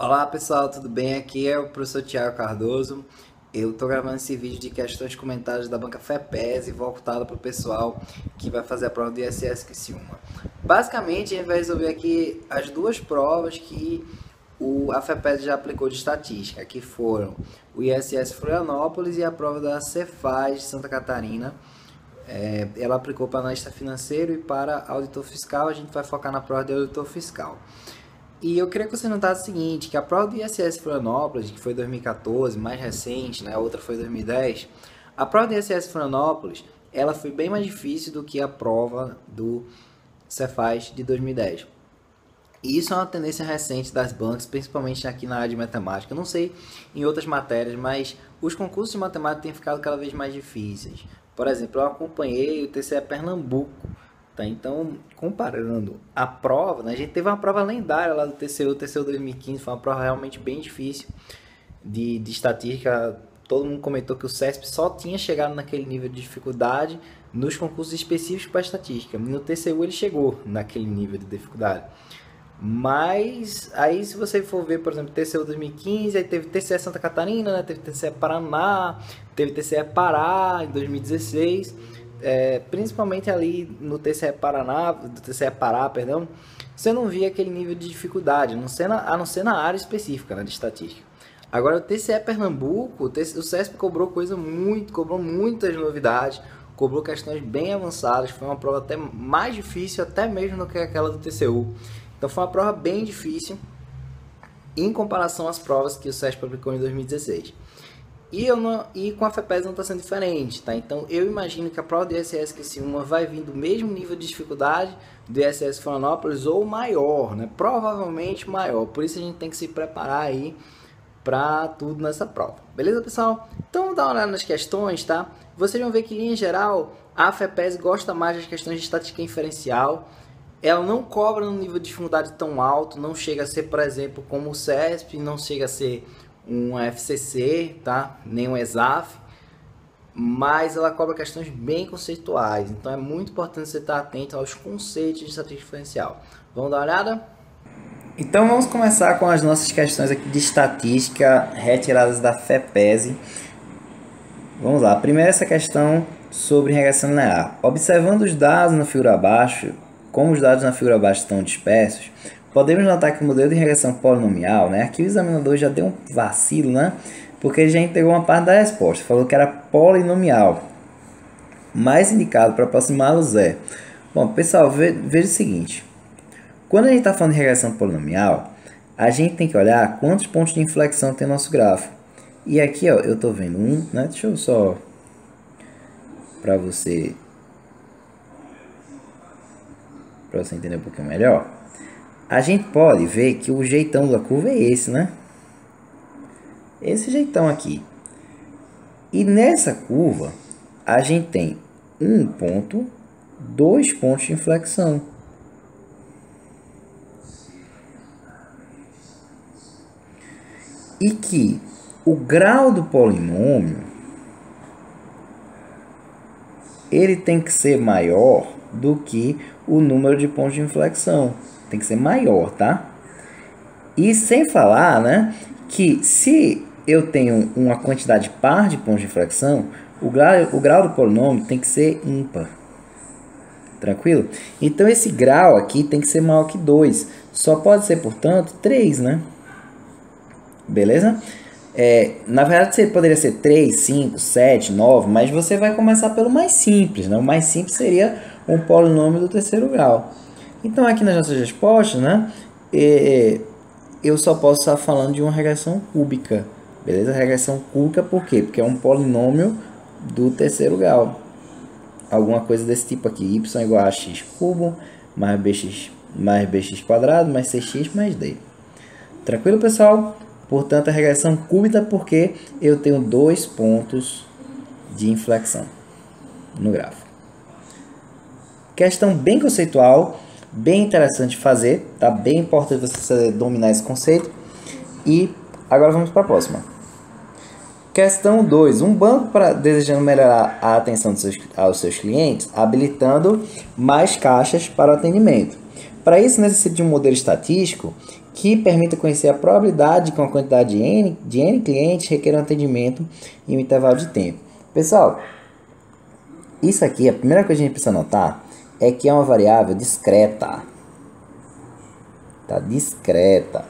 Olá pessoal, tudo bem? Aqui é o professor Tiago Cardoso. Eu estou gravando esse vídeo de questões comentárias da banca FEPES voltado para o pessoal que vai fazer a prova do ISS Criciúma. Basicamente, a gente vai resolver aqui as duas provas que a FEPES já aplicou de estatística, que foram o ISS Florianópolis e a prova da Cefaz de Santa Catarina. Ela aplicou para analista financeiro e para auditor fiscal. A gente vai focar na prova de auditor fiscal. E eu queria que você notasse o seguinte, que a prova do ISS Florianópolis, que foi 2014, mais recente, né, a outra foi 2010, a prova do ISS Florianópolis, ela foi bem mais difícil do que a prova do Cefaz de 2010. E isso é uma tendência recente das bancas, principalmente aqui na área de matemática. Eu não sei em outras matérias, mas os concursos de matemática têm ficado cada vez mais difíceis. Por exemplo, eu acompanhei o TCE Pernambuco. Tá, então, comparando a prova, né, a gente teve uma prova lendária lá do TCU, o TCU 2015, foi uma prova realmente bem difícil de estatística. Todo mundo comentou que o CESP só tinha chegado naquele nível de dificuldade nos concursos específicos para estatística. No TCU ele chegou naquele nível de dificuldade. Mas aí se você for ver, por exemplo, TCU 2015, aí teve TCE Santa Catarina, né, teve TCE Paraná, teve TCE Pará em 2016. Principalmente ali no TCE Paraná, do TCE Pará, perdão, você não via aquele nível de dificuldade, a não ser na área específica, né, de estatística. Agora o TCE Pernambuco, o CESP cobrou muitas novidades, cobrou questões bem avançadas, foi uma prova até mais difícil, até mesmo do que aquela do TCU. Então foi uma prova bem difícil em comparação às provas que o CESP aplicou em 2016. E com a FEPES não está sendo diferente, tá? Então eu imagino que a prova do ISS Criciúma vai vir do mesmo nível de dificuldade do ISS Florianópolis ou maior, né? Provavelmente maior. Por isso a gente tem que se preparar aí para tudo nessa prova. Beleza, pessoal? Então vamos dar uma olhada nas questões, tá? Vocês vão ver que, em geral, a FEPES gosta mais das questões de estatística inferencial. Ela não cobra num nível de dificuldade tão alto, não chega a ser, por exemplo, como o CESP, não chega a ser um FCC, tá? Nem um ESAF, mas ela cobra questões bem conceituais, então é muito importante você estar atento aos conceitos de estatística diferencial. Vamos dar uma olhada? Então vamos começar com as nossas questões aqui de estatística retiradas da FEPES. Vamos lá, primeiro essa questão sobre regressão linear. Observando os dados na figura abaixo, como os dados na figura abaixo estão dispersos, podemos notar que o modelo de regressão polinomial, né? Aqui o examinador já deu um vacilo, né? Porque ele já entregou uma parte da resposta. Falou que era polinomial. Mais indicado para aproximá-los é... Bom, pessoal, veja o seguinte. Quando a gente está falando de regressão polinomial, a gente tem que olhar quantos pontos de inflexão tem o nosso gráfico. E aqui, ó, eu estou vendo um, né? Deixa eu só... Para você entender um pouquinho melhor. A gente pode ver que o jeitão da curva é esse, né? Esse jeitão aqui. E nessa curva, a gente tem um ponto, 2 pontos de inflexão. E que o grau do polinômio, ele tem que ser maior do que o número de pontos de inflexão. Tem que ser maior, tá? E sem falar, né, que se eu tenho uma quantidade par de pontos de inflexão, o grau do polinômio tem que ser ímpar. Tranquilo? Então esse grau aqui tem que ser maior que 2. Só pode ser, portanto, 3, né? Beleza? Na verdade, você poderia ser 3, 5, 7, 9, mas você vai começar pelo mais simples, né? O mais simples seria um polinômio do terceiro grau. Então, aqui nas nossas respostas, né, eu só posso estar falando de uma regressão cúbica. Beleza? Regressão cúbica por quê? Porque é um polinômio do terceiro grau. Alguma coisa desse tipo aqui. Y igual a x cubo mais bx quadrado mais 6x mais d. Tranquilo, pessoal? Portanto, a regressão cúbica porque eu tenho 2 pontos de inflexão no gráfico. Questão bem conceitual, bem interessante de fazer, tá? Bem importante você dominar esse conceito. E agora vamos para a próxima. Questão 2. Um banco desejando melhorar a atenção aos seus clientes, habilitando mais caixas para o atendimento. Para isso, necessita de um modelo estatístico que permita conhecer a probabilidade com a quantidade de N clientes requer um atendimento em um intervalo de tempo. Pessoal, isso aqui, a primeira coisa que a gente precisa notar é que é uma variável discreta. Tá? Discreta.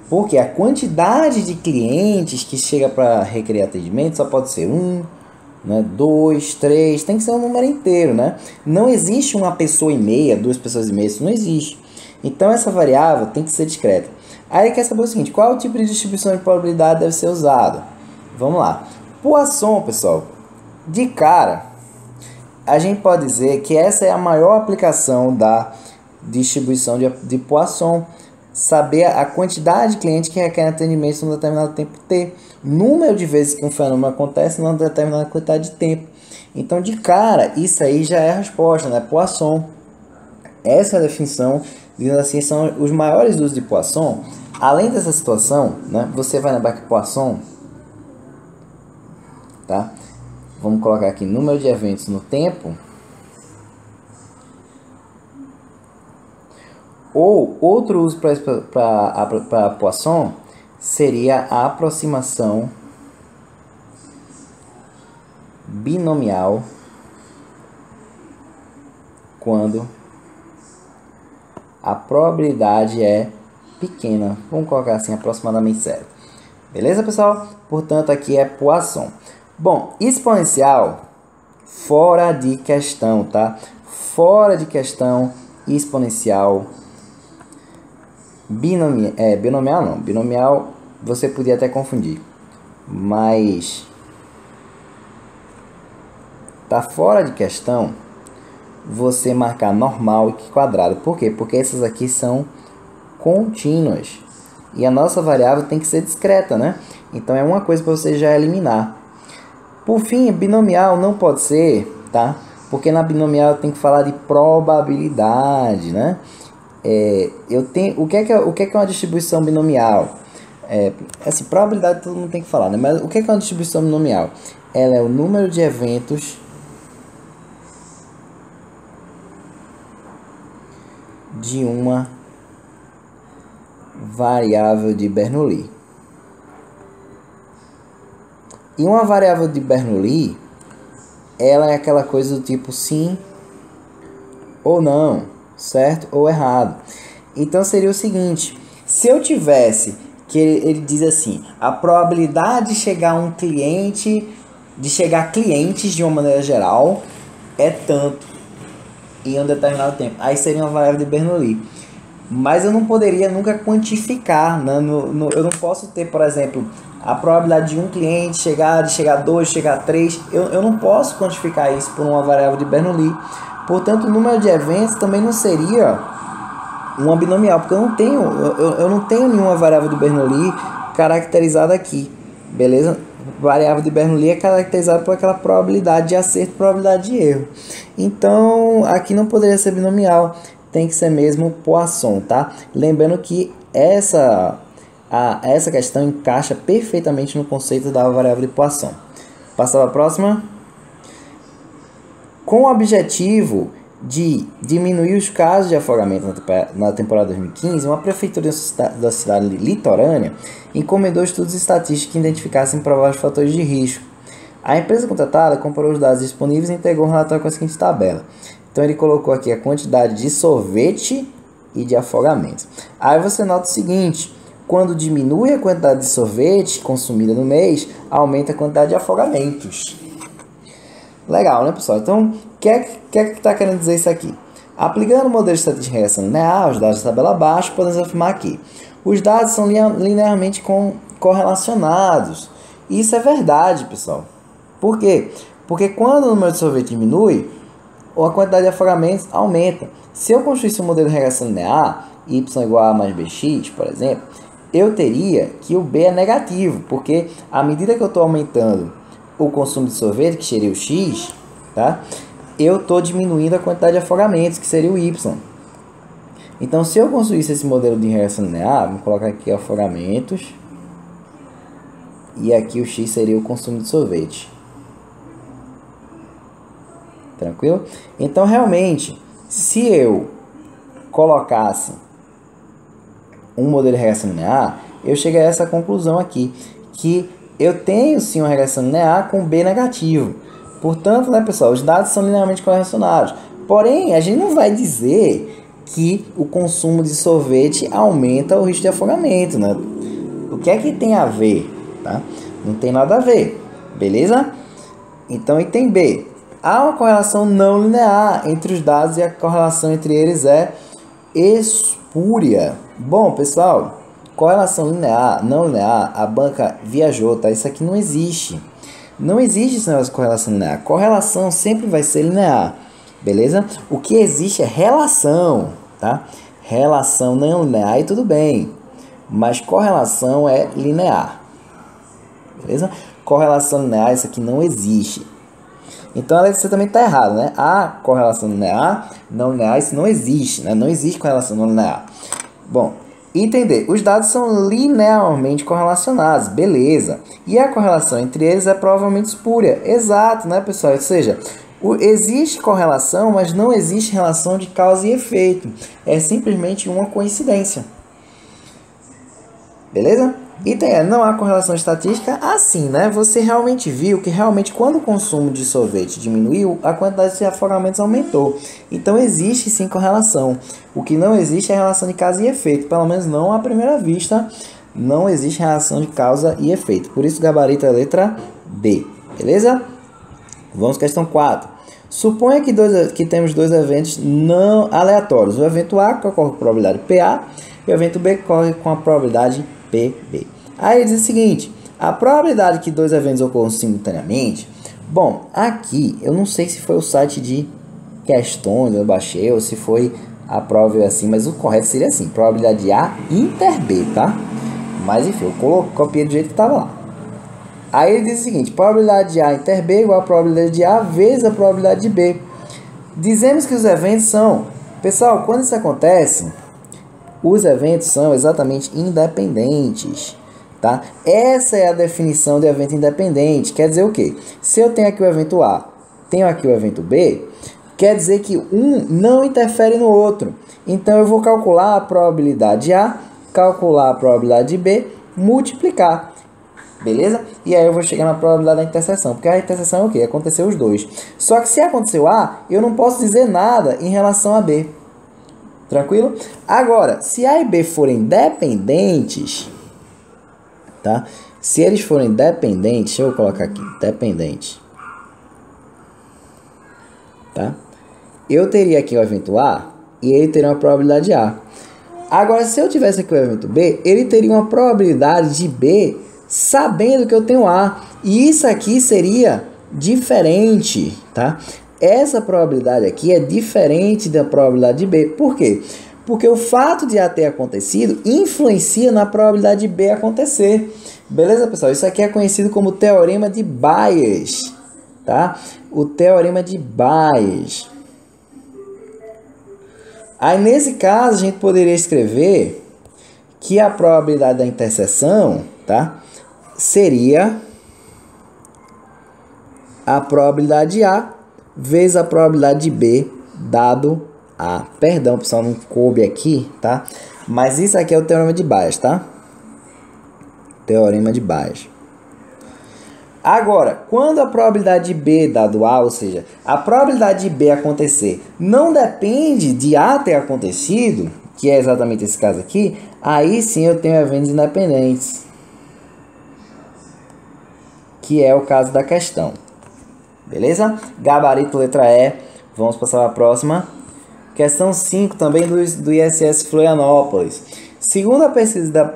Porque a quantidade de clientes que chega para requerer atendimento só pode ser 1, né, 2, 3, tem que ser um número inteiro, né? Não existe uma pessoa e meia, 2 pessoas e meia, isso não existe. Então essa variável tem que ser discreta. Aí ele quer saber o seguinte, qual tipo de distribuição de probabilidade deve ser usado? Vamos lá. Poisson, pessoal, de cara, a gente pode dizer que essa é a maior aplicação da distribuição de Poisson. Saber a quantidade de clientes que requerem atendimento em um determinado tempo T. Número de vezes que um fenômeno acontece numa determinada quantidade de tempo. Então, de cara, isso aí já é a resposta, né? Poisson. Essa é a definição, dizendo assim, são os maiores usos de Poisson. Além dessa situação, né? Você vai lembrar que Poisson, tá? Vamos colocar aqui número de eventos no tempo. Ou outro uso para Poisson seria a aproximação binomial quando a probabilidade é pequena. Vamos colocar assim, aproximadamente 0. Beleza, pessoal? Portanto, aqui é Poisson. Bom, exponencial, fora de questão, tá? Fora de questão, exponencial. Binomial não. Binomial você podia até confundir. Mas tá fora de questão você marcar normal e quadrado. Por quê? Porque essas aqui são contínuas. E a nossa variável tem que ser discreta, né? Então é uma coisa para você já eliminar. Por fim, binomial não pode ser, tá? Porque na binomial tem que falar de probabilidade, né? O que é uma distribuição binomial? Assim, probabilidade todo mundo tem que falar, né? Mas o que é uma distribuição binomial? Ela é o número de eventos de uma variável de Bernoulli. E uma variável de Bernoulli, ela é aquela coisa do tipo sim ou não, certo ou errado. Então seria o seguinte, se eu tivesse, que ele diz assim, a probabilidade de chegar um cliente, de chegar clientes de uma maneira geral, é tanto em um determinado tempo. Aí seria uma variável de Bernoulli. Mas eu não poderia nunca quantificar, né? Eu não posso ter, por exemplo, a probabilidade de um cliente chegar, de chegar 2, chegar 3. Eu não posso quantificar isso por uma variável de Bernoulli. Portanto, o número de eventos também não seria uma binomial, porque eu não tenho nenhuma variável de Bernoulli caracterizada aqui, beleza? Variável de Bernoulli é caracterizada por aquela probabilidade de acerto e probabilidade de erro. Então, aqui não poderia ser binomial, tem que ser mesmo Poisson, tá? Lembrando que essa questão encaixa perfeitamente no conceito da variável de Poisson. Passar para a próxima. Com o objetivo de diminuir os casos de afogamento na temporada 2015, uma prefeitura da cidade litorânea encomendou estudos estatísticos que identificassem prováveis fatores de risco. A empresa contratada comparou os dados disponíveis e integrou um relatório com a seguinte tabela. Então ele colocou aqui a quantidade de sorvete e de afogamentos. Aí você nota o seguinte, quando diminui a quantidade de sorvete consumida no mês, aumenta a quantidade de afogamentos. Legal, né, pessoal? Então, o que está querendo dizer isso aqui? Aplicando o modelo de estatística de regressão linear, os dados da tabela abaixo, podemos afirmar que os dados são linearmente correlacionados. E isso é verdade, pessoal. Por quê? Porque quando o número de sorvete diminui, a quantidade de afogamentos aumenta. Se eu construísse um modelo de regressão linear, y igual a A mais bx, por exemplo, eu teria que o b é negativo, porque à medida que eu estou aumentando o consumo de sorvete, que seria o x, tá? Eu estou diminuindo a quantidade de afogamentos, que seria o y. Então, se eu construísse esse modelo de regressão linear, vamos colocar aqui afogamentos, e aqui o x seria o consumo de sorvete. Tranquilo? Então, realmente, se eu colocasse um modelo de regressão linear, eu cheguei a essa conclusão aqui, que eu tenho sim uma regressão linear com B negativo. Portanto, né, pessoal, os dados são linearmente correlacionados. Porém, a gente não vai dizer que o consumo de sorvete aumenta o risco de afogamento, né? O que é que tem a ver? Tá? Não tem nada a ver, beleza? Então, item B. Há uma correlação não linear entre os dados e a correlação entre eles é espúria. Bom, pessoal, correlação linear, não linear, a banca viajou, tá? Isso aqui não existe. Não existe esse negócio de correlação linear. Correlação sempre vai ser linear, beleza? O que existe é relação, tá? Relação não linear e tudo bem, mas correlação é linear, beleza? Correlação linear, isso aqui não existe. Então a letra C também está errada, né? A correlação linear, não linear, isso não existe, né? Não existe correlação não linear. Bom, entender. Os dados são linearmente correlacionados, beleza. E a correlação entre eles é provavelmente espúria. Exato, né, pessoal? Ou seja, existe correlação, mas não existe relação de causa e efeito. É simplesmente uma coincidência. Beleza? Item não há correlação estatística assim, né? Você realmente viu que realmente quando o consumo de sorvete diminuiu, a quantidade de afogamentos aumentou. Então existe sim correlação. O que não existe é relação de causa e efeito. Pelo menos não à primeira vista, não existe relação de causa e efeito. Por isso gabarito é a letra D. Beleza? Vamos à questão 4. Suponha que temos dois eventos não aleatórios. O evento A que ocorre com a probabilidade PA e o evento B que ocorre com a probabilidade PB. Aí ele diz o seguinte: a probabilidade que dois eventos ocorram simultaneamente. Bom, aqui eu não sei se foi o site de questões eu baixei ou se foi a prova assim, mas o correto seria assim: probabilidade de A inter B, tá? Mas enfim, eu copiei do jeito que estava lá. Aí ele diz o seguinte: probabilidade de A inter B igual a probabilidade de A vezes a probabilidade de B. Dizemos que os eventos são... Pessoal, quando isso acontece, os eventos são exatamente independentes, tá? Essa é a definição de evento independente. Quer dizer o quê? Se eu tenho aqui o evento A, tenho aqui o evento B, quer dizer que um não interfere no outro. Então eu vou calcular a probabilidade de A, calcular a probabilidade de B, multiplicar. Beleza? E aí eu vou chegar na probabilidade da interseção. Porque a interseção é o quê? Aconteceu os dois. Só que se aconteceu A, eu não posso dizer nada em relação a B. Tranquilo? Agora, se A e B forem dependentes, tá? Se eles forem dependentes, deixa eu colocar aqui, dependente, tá? Eu teria aqui o evento A e ele teria uma probabilidade de A. Agora, se eu tivesse aqui o evento B, ele teria uma probabilidade de B sabendo que eu tenho A. E isso aqui seria diferente, tá? Essa probabilidade aqui é diferente da probabilidade de B. Por quê? Porque o fato de A ter acontecido influencia na probabilidade de B acontecer. Beleza, pessoal? Isso aqui é conhecido como teorema de Bayes, tá? O teorema de Bayes. Aí, nesse caso, a gente poderia escrever que a probabilidade da interseção, tá? Seria a probabilidade de A vezes a probabilidade de B dado A. Perdão, pessoal, não coube aqui, tá? Mas isso aqui é o teorema de Bayes, tá? Teorema de Bayes. Agora, quando a probabilidade de B dado A, ou seja, a probabilidade de B acontecer não depende de A ter acontecido, que é exatamente esse caso aqui, aí sim eu tenho eventos independentes, que é o caso da questão. Beleza? Gabarito letra E. Vamos passar para a próxima. Questão 5 também do ISS Florianópolis. Segundo a pesquisa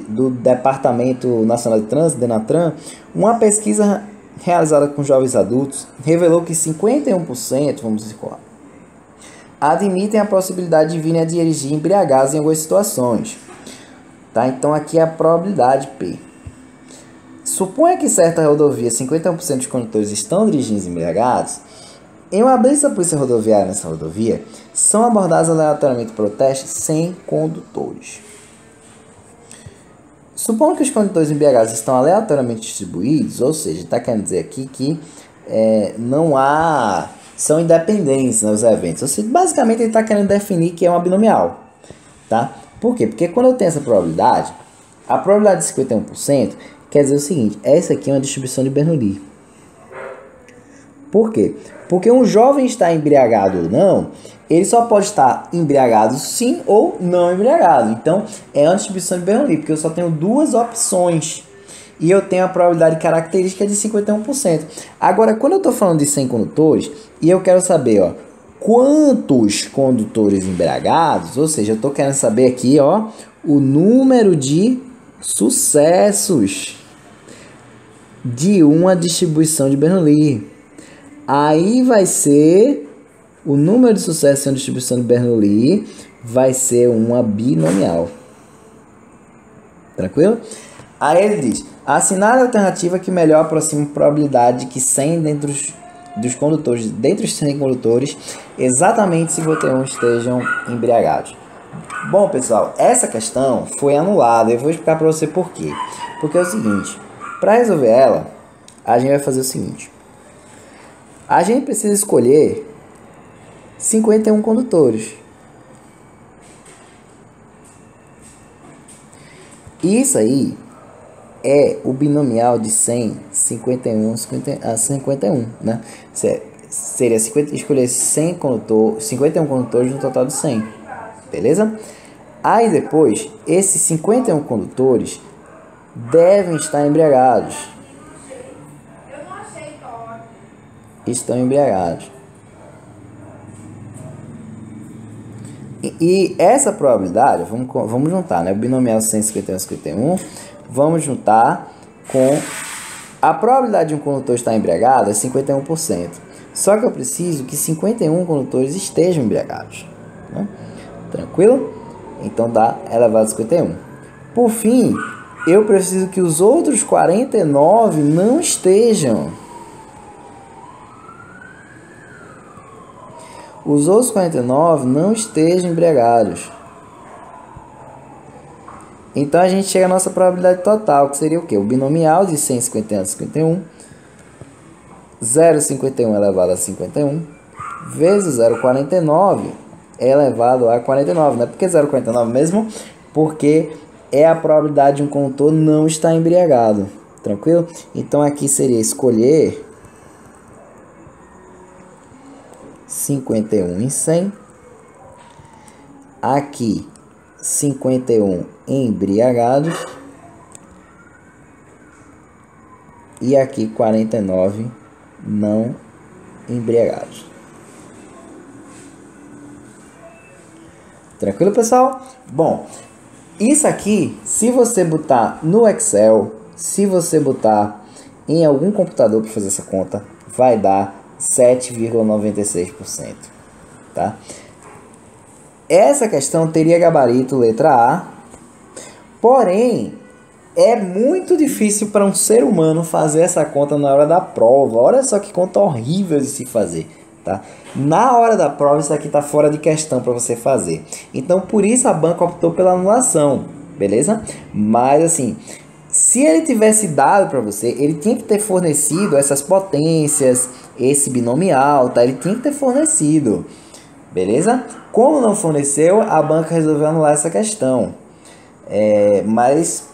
do Departamento Nacional de Trânsito, DENATRAN, uma pesquisa realizada com jovens adultos revelou que 51%, vamos circular, admitem a possibilidade de virem a dirigir embriagados em algumas situações. Tá? Então aqui é a probabilidade P. Suponha que certa rodovia 51% dos condutores estão dirigindo embriagados. Em uma blitz da polícia rodoviária nessa rodovia, são abordados aleatoriamente protestos sem condutores. Supondo que os condutores embriagados estão aleatoriamente distribuídos, ou seja, está querendo dizer aqui que não há... são independentes, né, os eventos. Ou seja, basicamente ele está querendo definir que é uma binomial. Tá? Por quê? Porque quando eu tenho essa probabilidade, a probabilidade de 51% quer dizer o seguinte, essa aqui é uma distribuição de Bernoulli. Por quê? Porque um jovem está embriagado ou não, ele só pode estar embriagado sim ou não embriagado. Então, é uma distribuição de Bernoulli, porque eu só tenho duas opções. E eu tenho a probabilidade característica de 51%. Agora, quando eu estou falando de 100 condutores, e eu quero saber, ó, quantos condutores embriagados, ou seja, eu estou querendo saber aqui, ó, o número de sucessos de uma distribuição de Bernoulli. Aí vai ser o número de sucessos em uma distribuição de Bernoulli vai ser uma binomial. Tranquilo? Aí ele diz: assinar a alternativa que melhor aproxima a probabilidade de que 100 dentre os 100 condutores, exatamente 51 estejam embriagados. Bom, pessoal, essa questão foi anulada. Eu vou explicar para você por quê. Porque é o seguinte, para resolver ela, a gente vai fazer o seguinte. A gente precisa escolher 51 condutores. Isso aí é o binomial de 100, 51, né? Seria escolher 51 condutores no total de 100, beleza? Aí depois, esses 51 condutores devem estar embriagados. Estão embriagados. E essa probabilidade, vamos juntar, né? O binomial 151 e 51, vamos juntar com a probabilidade de um condutor estar embriagado é 51%. Só que eu preciso que 51 condutores estejam embriagados, né? Tranquilo? Então dá elevado a 51. Por fim, eu preciso que os outros 49 não estejam. Os outros 49 não estejam embriagados. Então a gente chega à nossa probabilidade total, que seria o quê? O binomial de 151 a 51, 0,51 elevado a 51, vezes 0,49 elevado a 49. Não é porque 0,49 mesmo? Porque é a probabilidade de um condutor não estar embriagado. Tranquilo? Então aqui seria escolher 51 em 100. Aqui 51 embriagados. E aqui 49 não embriagados. Tranquilo, pessoal? Bom, isso aqui, se você botar no Excel, se você botar em algum computador para fazer essa conta, vai dar 7,96%, tá? Essa questão teria gabarito letra A, porém, é muito difícil para um ser humano fazer essa conta na hora da prova. Olha só que conta horrível de se fazer, tá? Na hora da prova, isso aqui tá fora de questão para você fazer. Então, por isso a banca optou pela anulação, beleza? Mas, assim, se ele tivesse dado para você, ele tinha que ter fornecido essas potências, esse binomial, tá? Ele tinha que ter fornecido, beleza? Como não forneceu, a banca resolveu anular essa questão. Mas,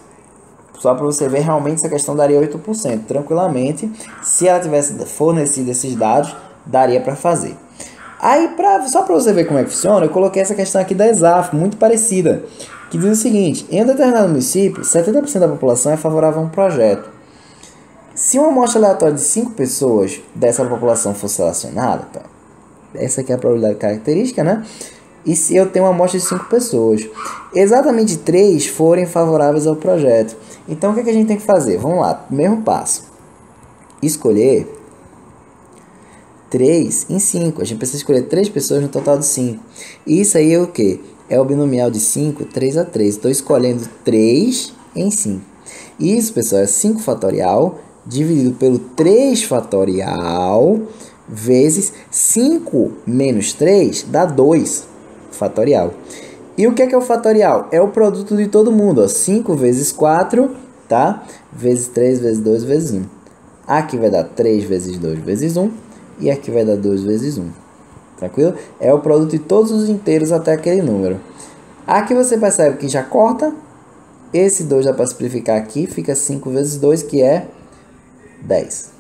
só para você ver, realmente essa questão daria 8%, tranquilamente. Se ela tivesse fornecido esses dados, daria para fazer. Aí, só para você ver como é que funciona, eu coloquei essa questão aqui da ESAF, muito parecida, que diz o seguinte: em um determinado município, 70% da população é favorável a um projeto. Se uma amostra aleatória de 5 pessoas dessa população for selecionada, tá? Essa aqui é a probabilidade característica, né? E se eu tenho uma amostra de 5 pessoas, exatamente 3 forem favoráveis ao projeto. Então, o que a gente tem que fazer? Vamos lá, mesmo passo. Escolher 3 em 5. A gente precisa escolher 3 pessoas no total de 5. E isso aí é o quê? É o binomial de 5, 3 a 3. Estou escolhendo 3 em 5. Isso, pessoal, é 5 fatorial dividido pelo 3 fatorial vezes 5 menos 3 dá 2 fatorial. E o que é o fatorial? É o produto de todo mundo, ó. 5 vezes 4, tá? Vezes 3 vezes 2 vezes 1. Aqui vai dar 3 vezes 2 vezes 1. E aqui vai dar 2 vezes 1. Tranquilo? É o produto de todos os inteiros até aquele número. Aqui você percebe que já corta. Esse 2 dá para simplificar aqui. Fica 5 vezes 2, que é 10.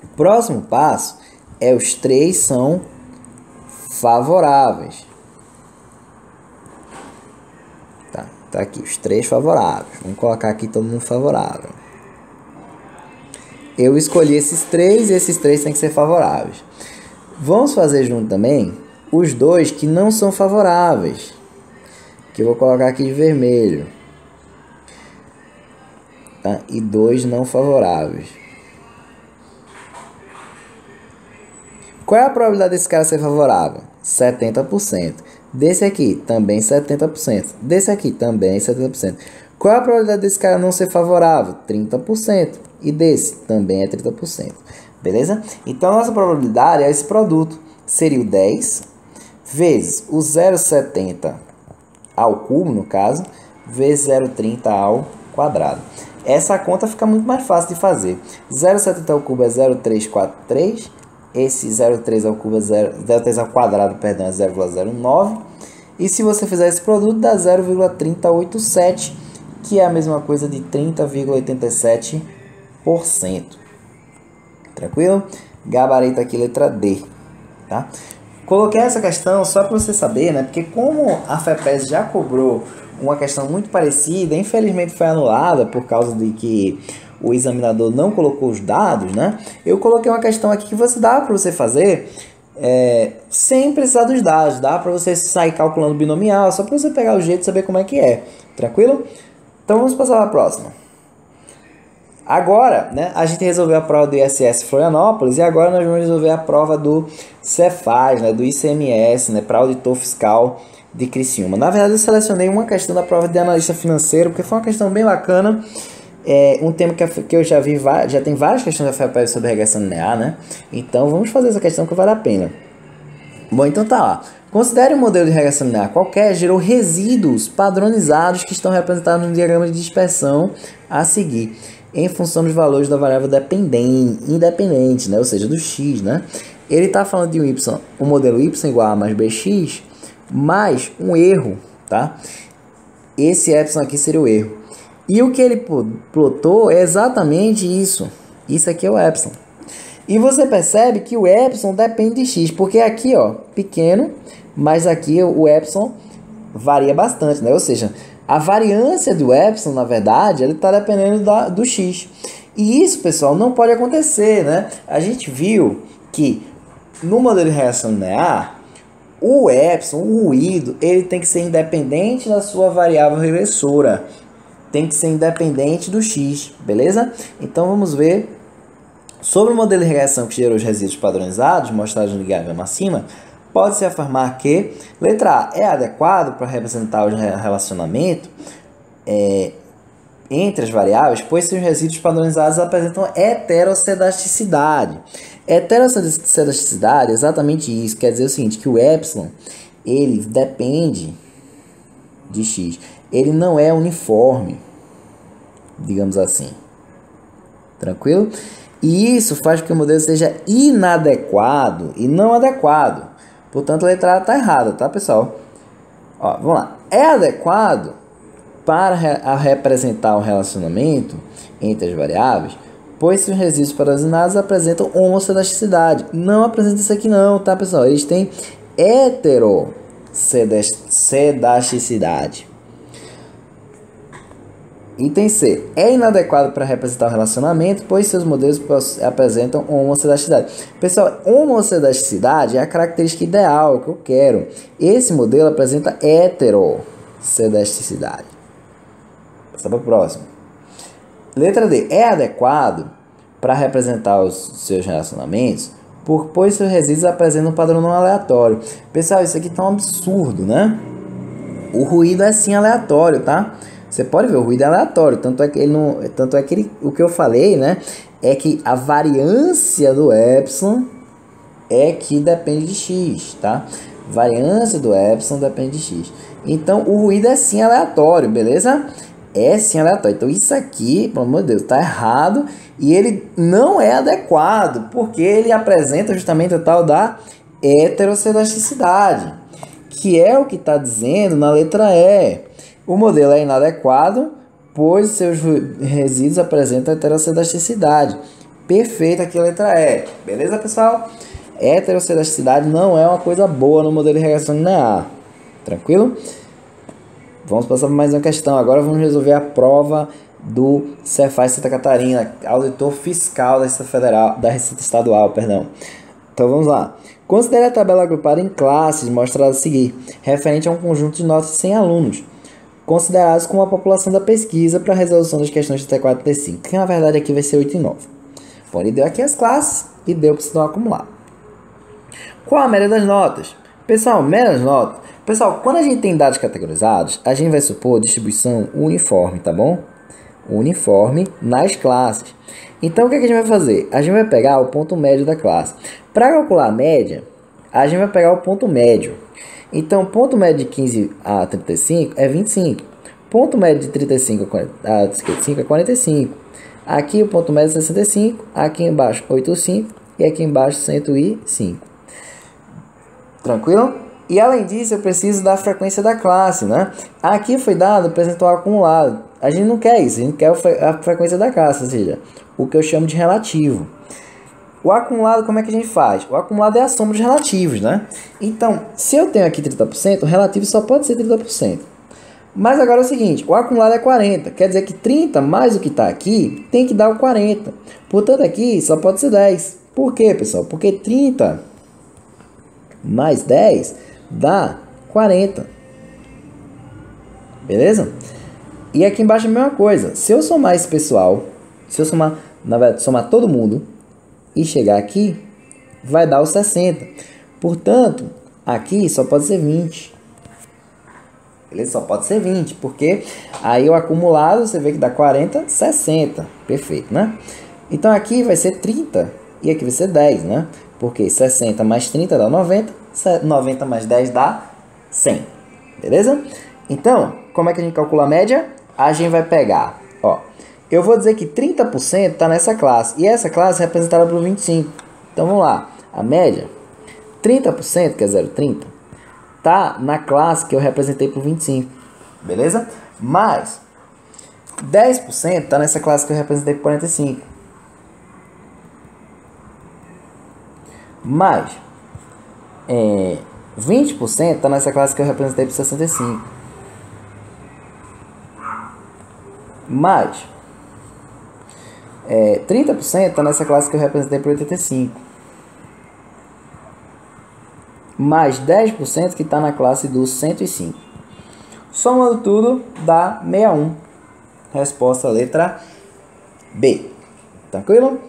O próximo passo é os 3 são favoráveis. Tá aqui, os 3 favoráveis. Vamos colocar aqui todo mundo favorável. Eu escolhi esses 3 e esses 3 têm que ser favoráveis. Vamos fazer junto também os 2 que não são favoráveis, que eu vou colocar aqui de vermelho, tá? E 2 não favoráveis. Qual é a probabilidade desse cara ser favorável? 70%. Desse aqui, também 70%. Desse aqui, também 70%. Qual é a probabilidade desse cara não ser favorável? 30%. E desse, também é 30%. Beleza? Então, a nossa probabilidade é esse produto. Seria o 10 vezes o 0,70 ao cubo, no caso, vezes 0,30 ao quadrado. Essa conta fica muito mais fácil de fazer. 0,70 ao cubo é 0,343. Esse 0,3 ao cubo é 0,3 ao quadrado, perdão, é 0,09. E se você fizer esse produto, dá 0,3087, que é a mesma coisa de 30,87%. Tranquilo? Gabarito aqui, letra D. Tá? Coloquei essa questão só para você saber, né? Porque como a FEPES já cobrou uma questão muito parecida, infelizmente foi anulada por causa de que o examinador não colocou os dados, né? Eu coloquei uma questão aqui que dá para você fazer sem precisar dos dados, dá para você sair calculando binomial, só para você pegar o jeito e saber como é que é, tranquilo? Então vamos passar para a próxima. Agora, né, a gente resolveu a prova do ISS Florianópolis e agora nós vamos resolver a prova do Cefaz, né, do ICMS, né, para auditor fiscal de Criciúma. Na verdade, eu selecionei uma questão da prova de analista financeiro, porque foi uma questão bem bacana. Um tema que eu já vi, já tem várias questões da FEPES sobre regressão linear, né? Então vamos fazer essa questão que vale a pena. Bom, então tá lá. Considere um modelo de regressão linear qualquer gerou resíduos padronizados que estão representados no diagrama de dispersão a seguir, em função dos valores da variável independente, né? Ou seja, do x, né? Ele está falando de um modelo y igual a mais bx, mais um erro, tá? Esse epsilon aqui seria o erro. E o que ele plotou é exatamente isso. Isso aqui é o epsilon. E você percebe que o epsilon depende de x, porque aqui, ó, pequeno, mas aqui o epsilon varia bastante, né? Ou seja, a variância do epsilon, na verdade, ele está dependendo do x. E isso, pessoal, não pode acontecer, né? A gente viu que no modelo de regressão linear, o epsilon, o ruído, ele tem que ser independente da sua variável regressora. Tem que ser independente do x, beleza? Então vamos ver sobre o modelo de regressão que gerou os resíduos padronizados, mostrados no diagrama acima. Pode-se afirmar que, letra A, é adequado para representar o relacionamento entre as variáveis, pois seus resíduos padronizados apresentam heterocedasticidade. Heterocedasticidade é exatamente isso, quer dizer o seguinte, que o epsilon, ele depende de x. Ele não é uniforme, digamos assim. Tranquilo? E isso faz com que o modelo seja inadequado e não adequado. Portanto, a letra A está errada, tá, pessoal? Ó, vamos lá. É adequado para representar o relacionamento entre as variáveis, pois se os resíduos padronizados apresentam homocelasticidade. Não apresenta isso aqui não, tá, pessoal? Eles têm heterocedasticidade. Item C. É inadequado para representar o relacionamento, pois seus modelos apresentam homocelasticidade. Pessoal, homocelasticidade é a característica ideal que eu quero. Esse modelo apresenta heterocedasticidade. Passar para o próximo. Letra D. É adequado para representar os seus relacionamentos, pois seus resíduos apresentam um padrão não aleatório. Pessoal, isso aqui tá um absurdo, né? O ruído é sim aleatório, tá? Você pode ver, o ruído é aleatório, tanto é que o que eu falei, né, é que a variância do epsilon é que depende de x, tá? Variância do epsilon depende de x. Então, o ruído é sim aleatório, beleza? É sim aleatório. Então, isso aqui, pelo amor de Deus, tá errado e ele não é adequado, porque ele apresenta justamente o tal da heterocedasticidade, que é o que está dizendo na letra E. O modelo é inadequado, pois seus resíduos apresentam heterocedasticidade. Perfeito aqui a letra E. Beleza, pessoal? Heterocedasticidade não é uma coisa boa no modelo de regressão linear. Tranquilo? Vamos passar por mais uma questão. Agora vamos resolver a prova do Cefaz Santa Catarina, auditor fiscal da Receita Federal, da Receita Estadual, perdão. Então vamos lá. Considere a tabela agrupada em classes mostrada a seguir, referente a um conjunto de notas de 100 alunos, considerados como a população da pesquisa para a resolução das questões 34 e 35, que na verdade aqui vai ser 8 e 9. Bom, ele deu aqui as classes e deu para você acumular. Qual a média das notas? Pessoal, média das notas. Pessoal, quando a gente tem dados categorizados, a gente vai supor distribuição uniforme, tá bom? Uniforme nas classes. Então, o que a gente vai fazer? A gente vai pegar o ponto médio da classe. Para calcular a média, a gente vai pegar o ponto médio. Então, ponto médio de 15 a 35 é 25. Ponto médio de 35 a 55 é 45. Aqui o ponto médio é 65. Aqui embaixo 85. E aqui embaixo 105. Tranquilo? E além disso, eu preciso da frequência da classe, né? Aqui foi dado o percentual acumulado. A gente não quer isso, a gente quer a frequência da classe, ou seja, o que eu chamo de relativo. O acumulado, como é que a gente faz? O acumulado é a soma dos relativos, né? Então, se eu tenho aqui 30%, o relativo só pode ser 30%. Mas agora é o seguinte, o acumulado é 40, quer dizer que 30 mais o que está aqui tem que dar o 40. Portanto, aqui só pode ser 10. Por quê, pessoal? Porque 30 mais 10 dá 40. Beleza? E aqui embaixo é a mesma coisa. Se eu somar esse pessoal, se eu somar, na verdade, somar todo mundo e chegar aqui, vai dar os 60. Portanto, aqui só pode ser 20. Beleza? Só pode ser 20, porque aí o acumulado, você vê que dá 40, 60. Perfeito, né? Então aqui vai ser 30 e aqui vai ser 10, né? Porque 60 mais 30 dá 90, 90 mais 10 dá 100. Beleza? Então, como é que a gente calcula a média? A gente vai pegar, ó, eu vou dizer que 30% está nessa classe, e essa classe é representada por 25. Então, vamos lá, a média, 30%, que é 0,30, tá na classe que eu representei por 25, beleza? Mais 10% está nessa classe que eu representei por 45. Mais 20% está nessa classe que eu representei por 65. Mais 30% está nessa classe que eu representei por 85. Mais 10% que está na classe do 105. Somando tudo, dá 61. Resposta letra B. Tranquilo?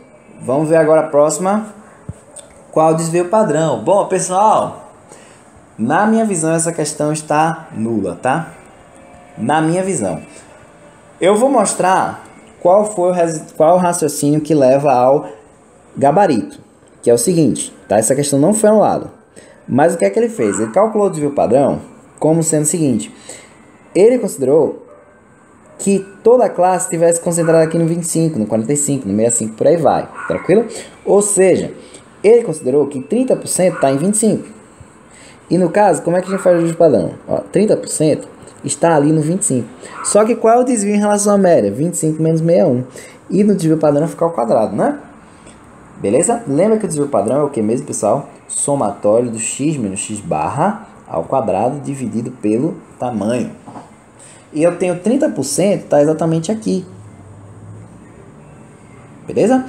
Vamos ver agora a próxima. Qual o desvio padrão? Bom, pessoal, na minha visão essa questão está nula, tá? Na minha visão. Eu vou mostrar qual o raciocínio que leva ao gabarito, que é o seguinte, tá? Essa questão não foi anulada. Mas o que é que ele fez? Ele calculou o desvio padrão como sendo o seguinte. Ele considerou que toda a classe estivesse concentrada aqui no 25, no 45, no 65, por aí vai. Tranquilo? Ou seja, ele considerou que 30% está em 25. E no caso, como é que a gente faz o desvio padrão? Ó, 30% está ali no 25. Só que qual é o desvio em relação à média? 25 menos 61. E no desvio padrão fica ao quadrado, né? Beleza? Lembra que o desvio padrão é o que mesmo, pessoal? Somatório do x menos x barra ao quadrado dividido pelo tamanho. E eu tenho 30%, está exatamente aqui. Beleza?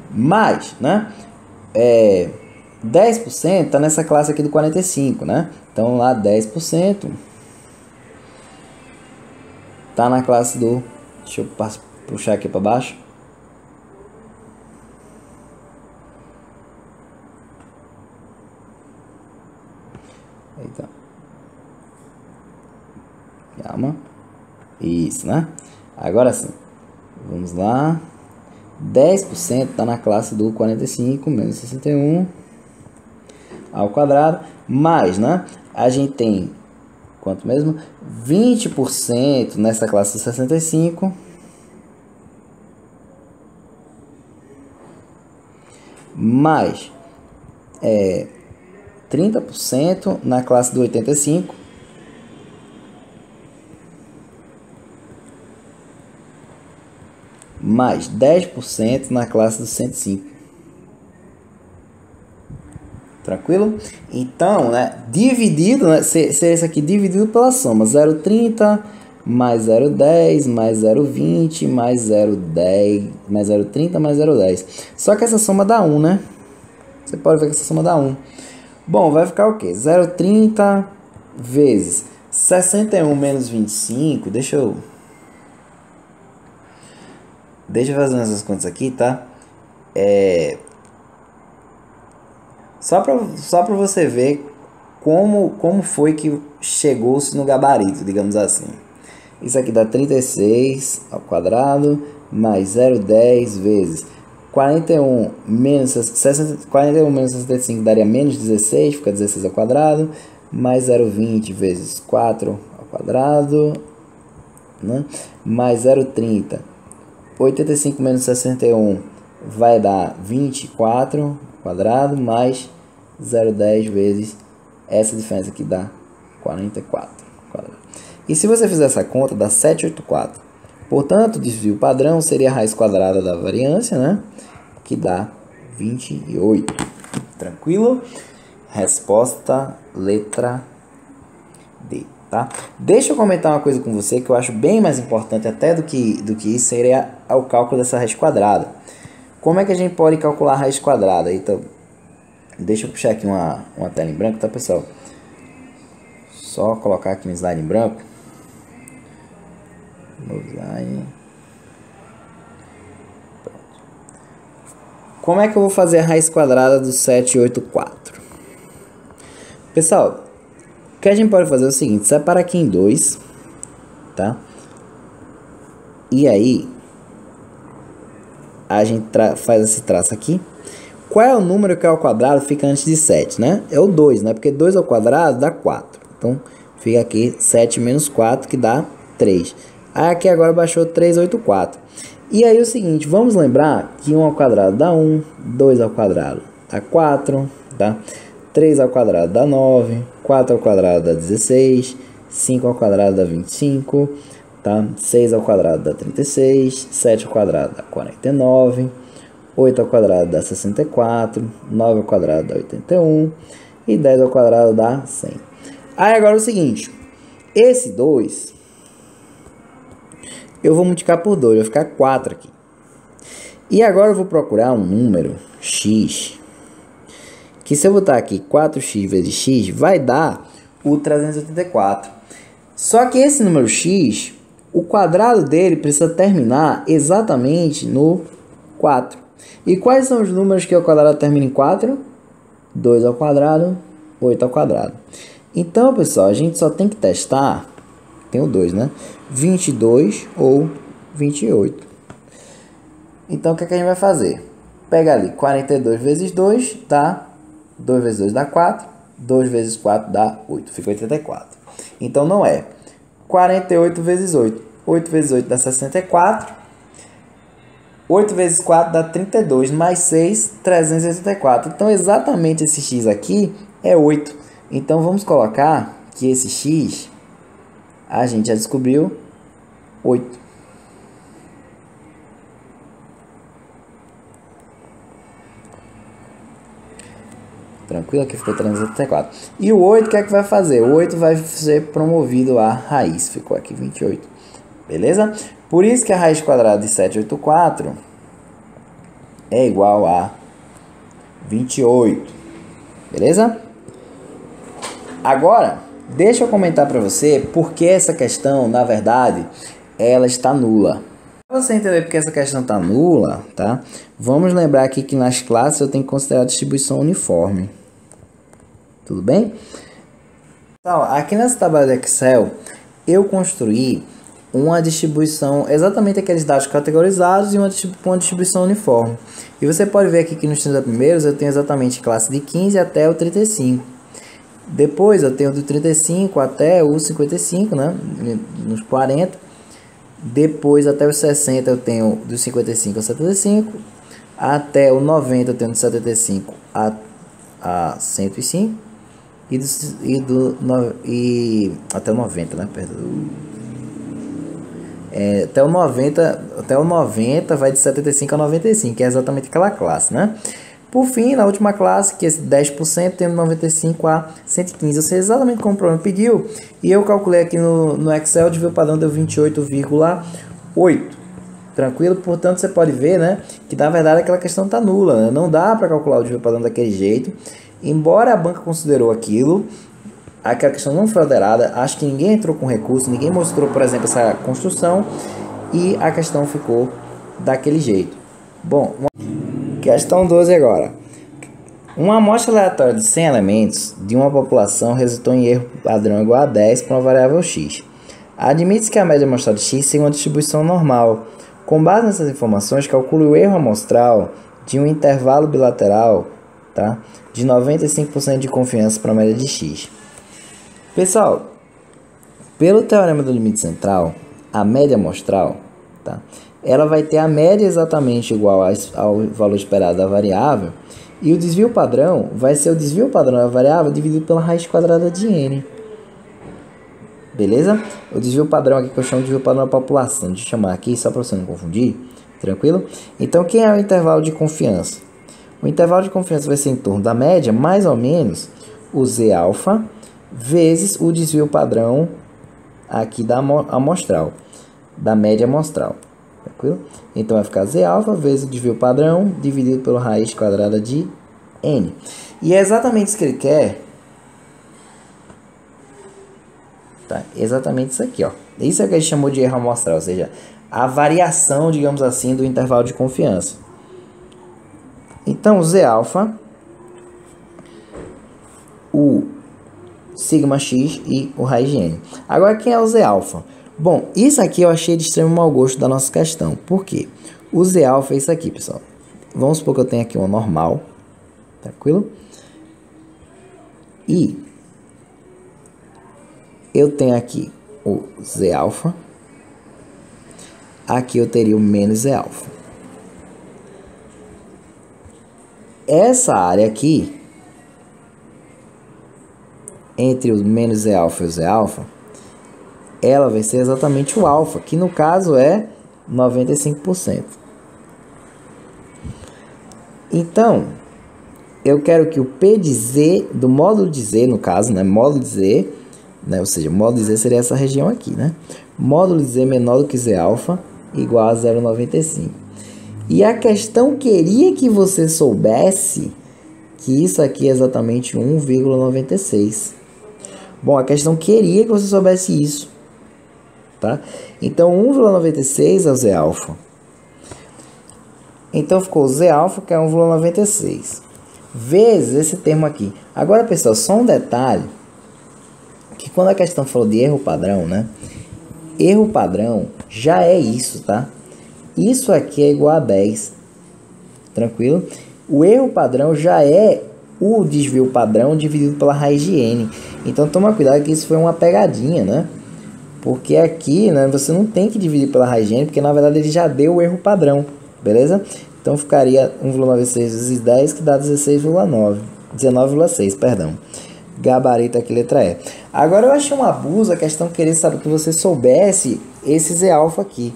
Mais, né? 10% está nessa classe aqui do 45, né? Então lá 10% tá na classe do... Deixa eu puxar aqui para baixo. Eita. Calma. Isso, né? Agora sim. Vamos lá. 10% está na classe do 45 menos 61 ao quadrado. Mais, né? A gente tem... Quanto mesmo? 20% nessa classe do 65. Mais 30% na classe do 85. Mais 10% na classe do 105. Tranquilo? Então, né, dividido, né, seria isso aqui dividido pela soma 0,30 mais 0,10 mais 0,20 mais 0,10 mais 0,30 mais 0,10. Só que essa soma dá 1, né? Você pode ver que essa soma dá 1. Bom, vai ficar o quê? 0,30 vezes 61 menos 25. Deixa eu fazer essas contas aqui, tá? Só para você ver como foi que chegou-se no gabarito, digamos assim. Isso aqui dá 36 ao quadrado mais 0,10 vezes 41 menos 65 daria menos 16, fica 16 ao quadrado, mais 0,20 vezes 4 ao quadrado, né? Mais 0,30. 85 menos 61 vai dar 24 ao quadrado, mais 0,10 vezes essa diferença aqui dá 44 ao quadrado. E se você fizer essa conta, dá 784. Portanto, o desvio padrão seria a raiz quadrada da variância, né? Que dá 28. Tranquilo? Resposta letra D, tá? Deixa eu comentar uma coisa com você que eu acho bem mais importante até do que isso, seria o cálculo dessa raiz quadrada. Como é que a gente pode calcular a raiz quadrada? Então, deixa eu puxar aqui uma tela em branco, tá, pessoal? Só colocar aqui um slide em branco. No slide. Como é que eu vou fazer a raiz quadrada do 784? Pessoal, o que a gente pode fazer é o seguinte: separa aqui em 2, tá? E aí a gente faz esse traço aqui. Qual é o número que é ao quadrado fica antes de 7, né? É o 2, né? Porque 2 ao quadrado dá 4. Então, fica aqui 7 menos 4, que dá 3. Aí aqui agora baixou 384. E aí é o seguinte, vamos lembrar que 1 ao quadrado dá 1, 2 ao quadrado dá 4, tá? 3 ao quadrado dá 9, 4 ao quadrado dá 16, 5 ao quadrado dá 25, tá? 6 ao quadrado dá 36, 7 ao quadrado dá 49, 8 ao quadrado dá 64, 9 ao quadrado dá 81 e 10 ao quadrado dá 100. Aí agora é o seguinte, esse 2 eu vou multiplicar por 2, vai ficar 4 aqui. E agora eu vou procurar um número x, que se eu botar aqui 4x vezes x, vai dar o 384. Só que esse número x, o quadrado dele precisa terminar exatamente no 4. E quais são os números que o quadrado termina em 4? 2 ao quadrado, 8 ao quadrado. Então, pessoal, a gente só tem que testar, tem o 2, né? 22 ou 28. Então, o que é que a gente vai fazer? Pega ali, 42 vezes 2 dá, 2 vezes 2 dá 4, 2 vezes 4 dá 8, fica 84. Então, não é 48 vezes 8. 8 vezes 8 dá 64. 8 vezes 4 dá 32, mais 6, 384. Então, exatamente esse x aqui é 8. Então, vamos colocar que esse x, a gente já descobriu 8. Tranquilo? Aqui ficou 384. E o 8, o que é que vai fazer? O 8 vai ser promovido à raiz. Ficou aqui 28. Beleza? Por isso que a raiz quadrada de 784 é igual a 28. Beleza? Agora, deixa eu comentar para você porque essa questão, na verdade, ela está nula. Para você entender porque essa questão está nula, tá? Vamos lembrar aqui que nas classes eu tenho que considerar a distribuição uniforme. Tudo bem? Então, aqui nessa tabela de Excel, eu construí uma distribuição, exatamente aqueles dados categorizados e uma distribuição uniforme. E você pode ver aqui que nos 30 primeiros eu tenho exatamente classe de 15 até o 35. Depois eu tenho do 35 até o 55, né? Nos 40. Depois até os 60 eu tenho do 55 ao 75. Até o 90 eu tenho do 75 a 105. e até o 90, né? Perdão. Até o 90 vai de 75 a 95, que é exatamente aquela classe, né? Por fim, na última classe, que é 10%, tem 95 a 115. Eu sei exatamente como o problema pediu. E eu calculei aqui no Excel, o desvio padrão deu 28,8. Tranquilo? Portanto, você pode ver, né, que na verdade aquela questão está nula, né? Não dá para calcular o desvio padrão daquele jeito. Embora a banca considerou aquilo, aquela questão não foi alterada. Acho que ninguém entrou com recurso, ninguém mostrou, por exemplo, essa construção. E a questão ficou daquele jeito. Bom, questão 12 agora. Uma amostra aleatória de 100 elementos de uma população resultou em erro padrão igual a 10 para uma variável x. Admite-se que a média amostral de x seja uma distribuição normal. Com base nessas informações, calcule o erro amostral de um intervalo bilateral, tá, de 95% de confiança para a média de x. Pessoal, pelo teorema do limite central, a média amostral, tá, ela vai ter a média exatamente igual ao valor esperado da variável, e o desvio padrão vai ser o desvio padrão da variável dividido pela raiz quadrada de n. Beleza? O desvio padrão aqui que eu chamo de desvio padrão da população, deixa eu chamar aqui só para você não confundir, tranquilo? Então, quem é o intervalo de confiança? O intervalo de confiança vai ser em torno da média, mais ou menos, o z alfa vezes o desvio padrão aqui da amostral, da média amostral. Tranquilo? Então vai ficar z alfa vezes o desvio padrão dividido pela raiz quadrada de n. E é exatamente isso que ele quer. Tá? Exatamente isso aqui, ó. Isso é o que ele chamou de erro amostral, ou seja, a variação, digamos assim, do intervalo de confiança. Então, o z alfa, o sigma x e o raiz de n. Agora, quem é o z alfa? Bom, isso aqui eu achei de extremo mau gosto da nossa questão. Por quê? O z alfa é isso aqui, pessoal. Vamos supor que eu tenho aqui uma normal. Tranquilo? E eu tenho aqui o z alfa. Aqui eu teria o menos z alfa. Essa área aqui, entre o menos z alfa e o z alfa, ela vai ser exatamente o alfa, que no caso é 95%. Então, eu quero que o P de Z, do módulo de Z, no caso, né, módulo de Z, né, ou seja, o módulo de Z seria essa região aqui, né? Módulo de Z menor do que Z alfa, igual a 0,95. E a questão queria que você soubesse que isso aqui é exatamente 1,96. Bom, a questão queria que você soubesse isso. Tá? Então, 1,96 é o Z alfa. Então, ficou Z alfa, que é 1,96. Vezes esse termo aqui. Agora, pessoal, só um detalhe. Que quando a questão falou de erro padrão, né? Erro padrão já é isso, tá? Isso aqui é igual a 10. Tranquilo? O erro padrão já é o desvio padrão dividido pela raiz de n. Então, toma cuidado que isso foi uma pegadinha, né? Porque aqui, né, você não tem que dividir pela raiz de n, porque na verdade ele já deu o erro padrão, beleza? Então ficaria 1,96 vezes 10, que dá 16,9. 19,6, perdão. Gabarito aqui, letra E. Agora eu achei um abuso a questão querer saber que você soubesse esse Z alfa aqui.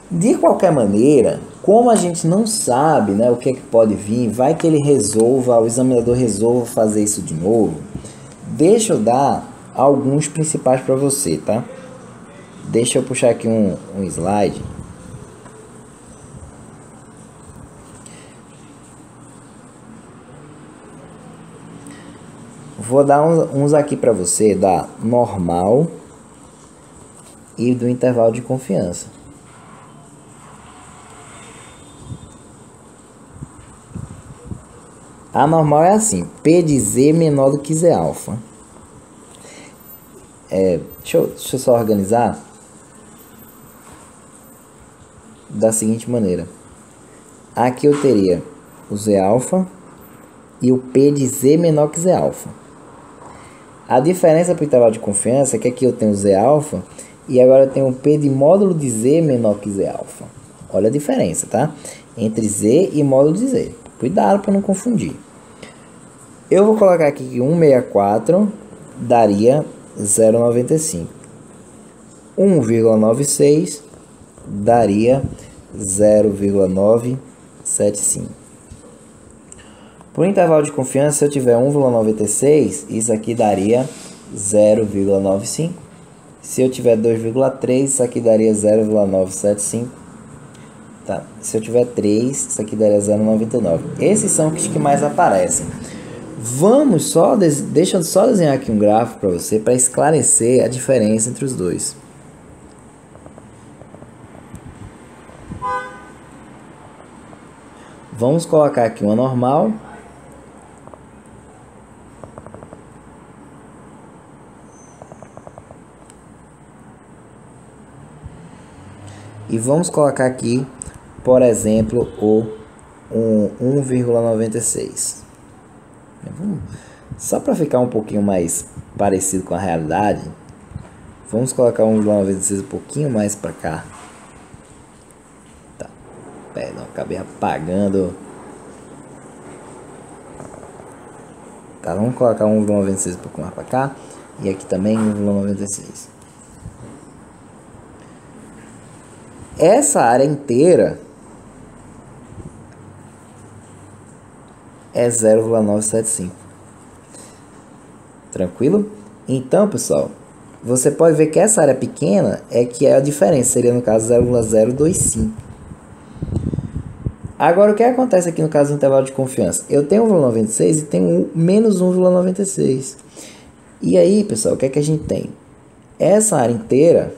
De qualquer maneira, como a gente não sabe, né, o que é que pode vir, vai que ele resolva, o examinador resolva fazer isso de novo. Deixa eu dar alguns principais para você, tá? Deixa eu puxar aqui um slide. Vou dar uns aqui para você, da normal e do intervalo de confiança. A normal é assim, P de Z menor do que Z alfa. Deixa eu só organizar da seguinte maneira. Aqui eu teria o Z alfa e o P de Z menor que Z alfa. A diferença para o intervalo de confiança é que aqui eu tenho Z alfa e agora eu tenho o P de módulo de Z menor que Z alfa. Olha a diferença, tá? Entre Z e módulo de Z. Cuidado para não confundir. Eu vou colocar aqui que 164 daria 0,95. 1,96 daria 0,975. Por intervalo de confiança, se eu tiver 1,96, isso aqui daria 0,95. Se eu tiver 2,3, isso aqui daria 0,975. Tá. Se eu tiver 3, isso aqui daria 0,99. Esses são os que mais aparecem. Vamos só, deixa eu só desenhar aqui um gráfico para você, para esclarecer a diferença entre os dois. Vamos colocar aqui uma normal. E vamos colocar aqui, por exemplo, o 1,96. Só para ficar um pouquinho mais parecido com a realidade, vamos colocar 1,96 um pouquinho mais para cá. Tá. Perdão, acabei apagando. Tá, vamos colocar 1,96 um pouquinho mais para cá. E aqui também 1,96. Essa área inteira é 0,975. Tranquilo? Então, pessoal, você pode ver que essa área pequena é que é a diferença, seria no caso 0,025. Agora, o que acontece aqui no caso do intervalo de confiança? Eu tenho 1,96 e tenho menos 1,96. E aí, pessoal, o que é que a gente tem? Essa área inteira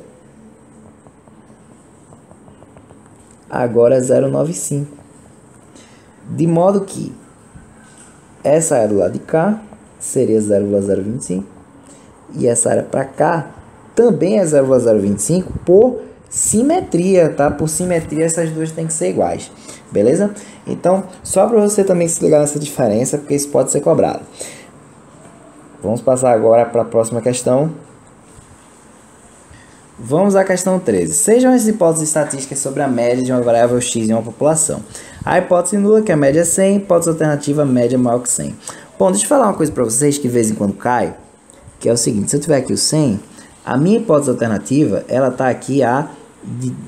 agora é 0,95. De modo que essa área do lado de cá seria 0,025. E essa área para cá também é 0,025 por simetria, tá? Por simetria, essas duas têm que ser iguais. Beleza? Então, só para você também se ligar nessa diferença, porque isso pode ser cobrado. Vamos passar agora para a próxima questão. Vamos à questão 13. Sejam as hipóteses estatísticas sobre a média de uma variável x em uma população. A hipótese nula, que a média é 100, hipótese alternativa, a média é maior que 100. Bom, deixa eu falar uma coisa para vocês que de vez em quando cai, que é o seguinte: se eu tiver aqui o 100, a minha hipótese alternativa, ela está aqui à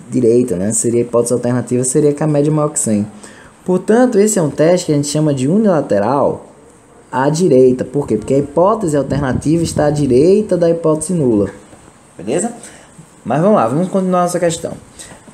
direita, né? Seria a hipótese alternativa, seria que a média é maior que 100. Portanto, esse é um teste que a gente chama de unilateral à direita. Por quê? Porque a hipótese alternativa está à direita da hipótese nula. Beleza? Mas vamos lá, vamos continuar nossa questão.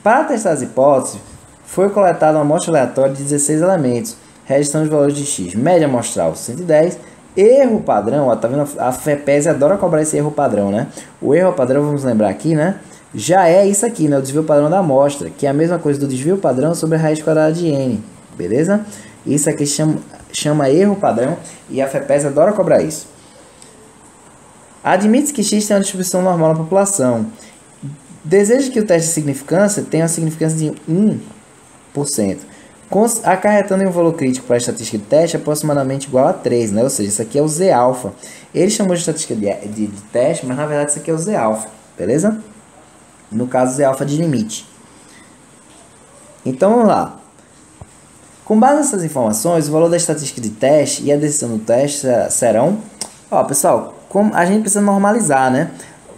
Para testar as hipóteses, foi coletada uma amostra aleatória de 16 elementos, registrando os valores de x. Média amostral 110, erro padrão, ó, tá vendo? A FEPESE adora cobrar esse erro padrão, né? O erro padrão, vamos lembrar aqui, né? Já é isso aqui, né? O desvio padrão da amostra, que é a mesma coisa do desvio padrão sobre a raiz quadrada de n, beleza? Isso aqui chama erro padrão e a FEPESE adora cobrar isso. Admite-se que x tem uma distribuição normal na população. Deseja que o teste de significância tenha uma significância de 1%, acarretando em um valor crítico para a estatística de teste aproximadamente igual a 3, né? Ou seja, isso aqui é o Z-alfa. Ele chamou de estatística de teste, mas na verdade isso aqui é o Z-alfa, beleza? No caso, Z-alfa de limite. Então, vamos lá. Com base nessas informações, o valor da estatística de teste e a decisão do teste serão... Ó, pessoal, como a gente precisa normalizar, né?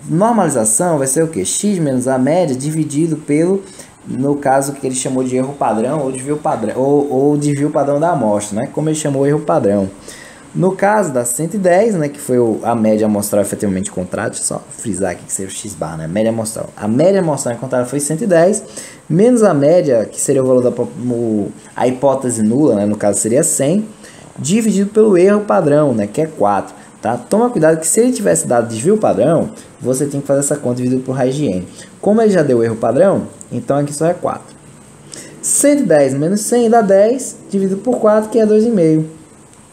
Normalização vai ser o que? X menos a média dividido pelo, no caso que ele chamou de erro padrão ou desvio padrão, ou desvio padrão da amostra, né? Como ele chamou erro padrão. No caso da 110, né, que foi a média amostral efetivamente encontrada, deixa eu só frisar aqui que seria o x bar, né? Média amostral. A média amostral encontrada foi 110, menos a média, que seria o valor a hipótese nula, né? No caso seria 100, dividido pelo erro padrão, né? Que é 4. Tá? Toma cuidado que se ele tivesse dado desvio padrão, você tem que fazer essa conta dividido por raiz de n. Como ele já deu erro padrão, então aqui só é 4. 110 menos 100 dá 10, dividido por 4, que é 2,5.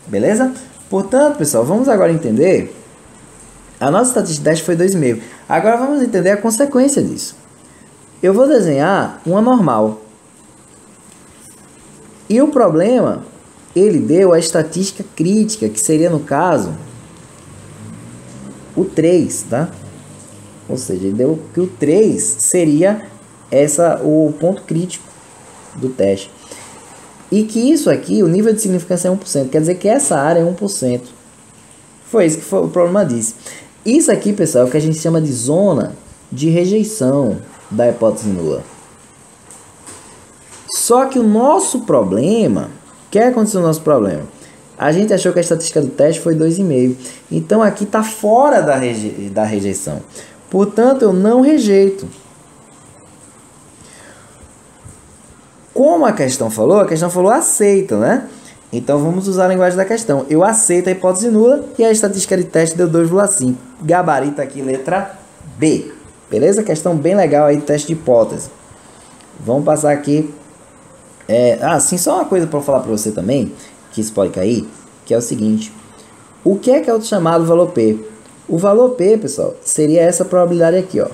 Beleza? Portanto, pessoal, vamos agora entender. A nossa estatística de teste foi 2,5. Agora vamos entender a consequência disso. Eu vou desenhar uma normal. E o problema, ele deu a estatística crítica, que seria no caso... o 3, tá? Ou seja, ele deu que o 3 seria o ponto crítico do teste. E que isso aqui, o nível de significância é 1%. Quer dizer que essa área é 1%. Foi isso que foi o problema disse. Isso aqui, pessoal, é o que a gente chama de zona de rejeição da hipótese nula. Só que o nosso problema... O que aconteceu no nosso problema? A gente achou que a estatística do teste foi 2,5. Então aqui está fora da rejeição. Portanto, eu não rejeito. Como a questão falou aceita, né? Então vamos usar a linguagem da questão. Eu aceito a hipótese nula e a estatística de teste deu 2,5. Gabarito aqui, letra B. Beleza? Questão bem legal aí, teste de hipótese. Vamos passar aqui. Sim, só uma coisa para eu falar para você também, que isso pode cair, que é o seguinte. O que é o chamado valor P? O valor P, pessoal, seria essa probabilidade aqui, ó.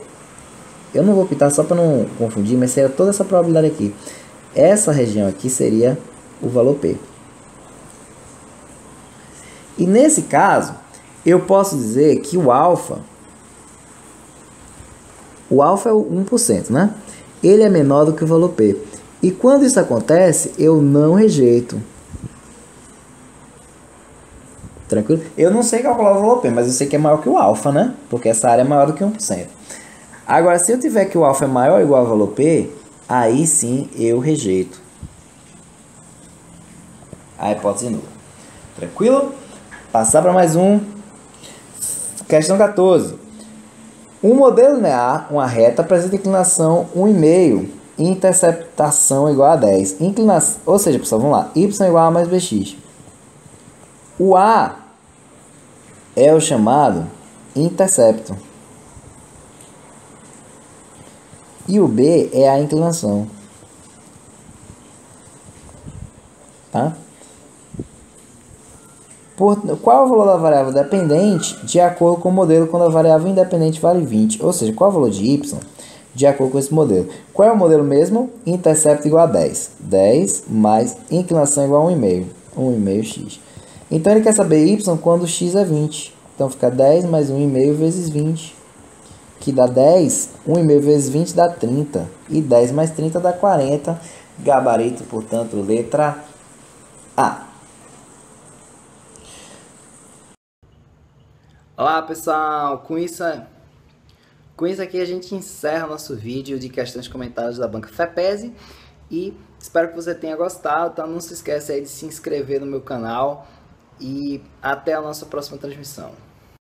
Eu não vou pintar só para não confundir, mas seria toda essa probabilidade aqui. Essa região aqui seria o valor P. E nesse caso, eu posso dizer que o alfa é o 1%, né? Ele é menor do que o valor P. E quando isso acontece, eu não rejeito. Tranquilo? Eu não sei calcular o valor P, mas eu sei que é maior que o alfa, né? Porque essa área é maior do que 1%. Agora, se eu tiver que o alfa é maior ou igual ao valor P, aí sim eu rejeito a hipótese nula. Tranquilo? Passar para mais um. Questão 14. Um modelo linear, uma reta, apresenta inclinação 1,5 e interceptação igual a 10. Ou seja, pessoal, vamos lá. Y igual a mais bx. O A é o chamado intercepto. E o B é a inclinação. Tá? Qual é o valor da variável dependente de acordo com o modelo quando a variável independente vale 20? Ou seja, qual é o valor de y de acordo com esse modelo? Qual é o modelo mesmo? Intercepto igual a 10. 10 mais inclinação igual a 1,5. 1,5x. Então ele quer saber y quando x é 20. Então fica 10 mais 1,5 vezes 20. Que dá 10. 1,5 vezes 20 dá 30. E 10 mais 30 dá 40. Gabarito, portanto, letra A. Olá pessoal, com isso aqui a gente encerra nosso vídeo de questões comentadas da banca FEPESE e espero que você tenha gostado, tá? Não se esqueça aí de se inscrever no meu canal e até a nossa próxima transmissão.